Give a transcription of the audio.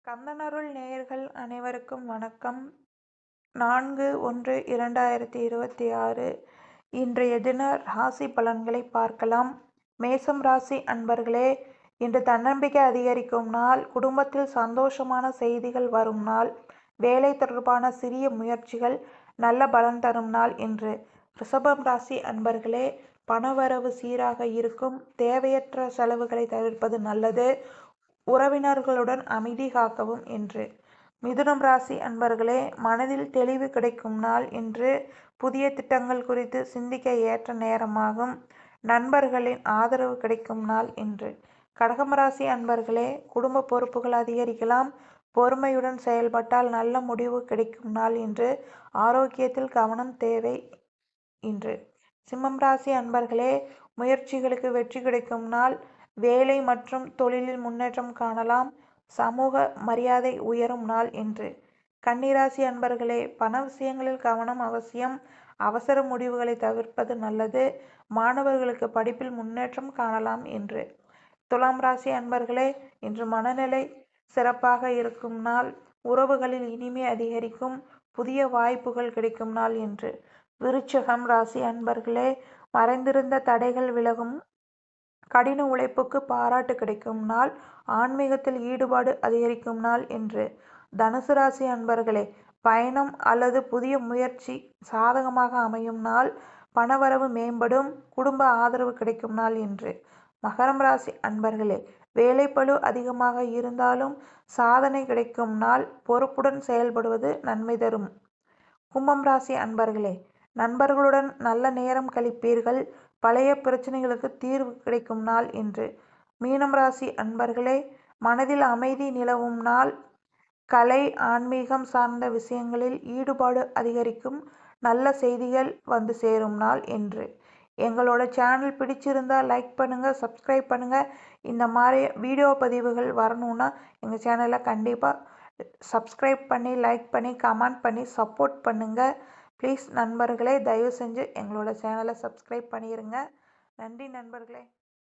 கந்தனருள் நேயர்கள் அனைவருக்கும் வணக்கம். 4/1/2026 இன்றைய தின ராசி பலன்களை பார்க்கலாம். மேசம் ராசி அன்பர்களே, இன்று தன்னம்பிக்கை அதிகரிக்கும் நாள். குடும்பத்தில் சந்தோஷமான செய்திகள் வரும் நாள். வேலை தொடர்பான சிறிய முயற்சிகள் நல்ல பலன் தரும் நாள் இன்று. ரிஷபம் ராசி அன்பர்களே, பணவரவு சீராக இருக்கும். தேவையற்ற செலவுகளை தவிர்ப்பது நல்லது. உறவினர்களுடன் அமைதி காக்கவும் இன்று. மிதுனம் ராசி அன்பர்களே, மனதில் தெளிவு கிடைக்கும் நாள் இன்று. புதிய திட்டங்கள் குறித்து சிந்திக்க ஏற்ற நேரமாகும். நண்பர்களின் ஆதரவு கிடைக்கும் நாள் இன்று. கடகம் ராசி அன்பர்களே, குடும்ப பொறுப்புகள் அதிகரிக்கலாம். பொறுமையுடன் செயல்பட்டால் நல்ல முடிவு கிடைக்கும் நாள் இன்று. ஆரோக்கியத்தில் கவனம் தேவை இன்று. சிம்மம் ராசி அன்பர்களே, முயற்சிகளுக்கு வெற்றி கிடைக்கும் நாள். வேலை மற்றும் தொழிலில் முன்னேற்றம் காணலாம். சமூக மரியாதை உயரும் நாள் இன்று. கன்னிராசி அன்பர்களே, பண விஷயங்களில் கவனம் அவசியம். அவசர முடிவுகளை தவிர்ப்பது நல்லது. மாணவர்களுக்கு படிப்பில் முன்னேற்றம் காணலாம் இன்று. துலாம் ராசி அன்பர்களே, இன்று மனநிலை சிறப்பாக இருக்கும் நாள். உறவுகளில் இனிமை அதிகரிக்கும். புதிய வாய்ப்புகள் கிடைக்கும் நாள் இன்று. விருச்சிகம் ராசி அன்பர்களே, மறைந்திருந்த தடைகள் விலகும். கடின உழைப்புக்கு பாராட்டு கிடைக்கும் நாள். ஆன்மீகத்தில் ஈடுபாடு அதிகரிக்கும் நாள் இன்று. தனுசு ராசி அன்பர்களே, பயணம் அல்லது புதிய முயற்சி சாதகமாக அமையும் நாள். பணவரவு மேம்படும். குடும்ப ஆதரவு கிடைக்கும் நாள் இன்று. மகரம் ராசி அன்பர்களே, வேலைப்பளு அதிகமாக இருந்தாலும் சாதனை கிடைக்கும் நாள். பொறுப்புடன் செயல்படுவது நன்மை தரும். கும்பம் ராசி அன்பர்களே, நண்பர்களுடன் நல்ல நேரம் கழிப்பீர்கள். பழைய பிரச்சனைகளுக்கு தீர்வு கிடைக்கும் நாள் இன்று. மீனம் ராசி அன்பர்களே, மனதில் அமைதி நிலவும் நாள். கலை, ஆன்மீகம் சார்ந்த விஷயங்களில் ஈடுபாடு அதிகரிக்கும். நல்ல செய்திகள் வந்து சேரும் நாள் இன்று. எங்களோட சேனல் பிடிச்சிருந்தா லைக் பண்ணுங்கள், சப்ஸ்கிரைப் பண்ணுங்கள். இந்த மாதிரி வீடியோ பதிவுகள் வரணுன்னா எங்கள் சேனலை கண்டிப்பாக சப்ஸ்கிரைப் பண்ணி, லைக் பண்ணி, கமெண்ட் பண்ணி சப்போர்ட் பண்ணுங்கள். ப்ளீஸ் நண்பர்களே, தயவு செஞ்சு எங்களோட சேனலை சப்ஸ்கிரைப் பண்ணிடுங்க. நன்றி நண்பர்களே.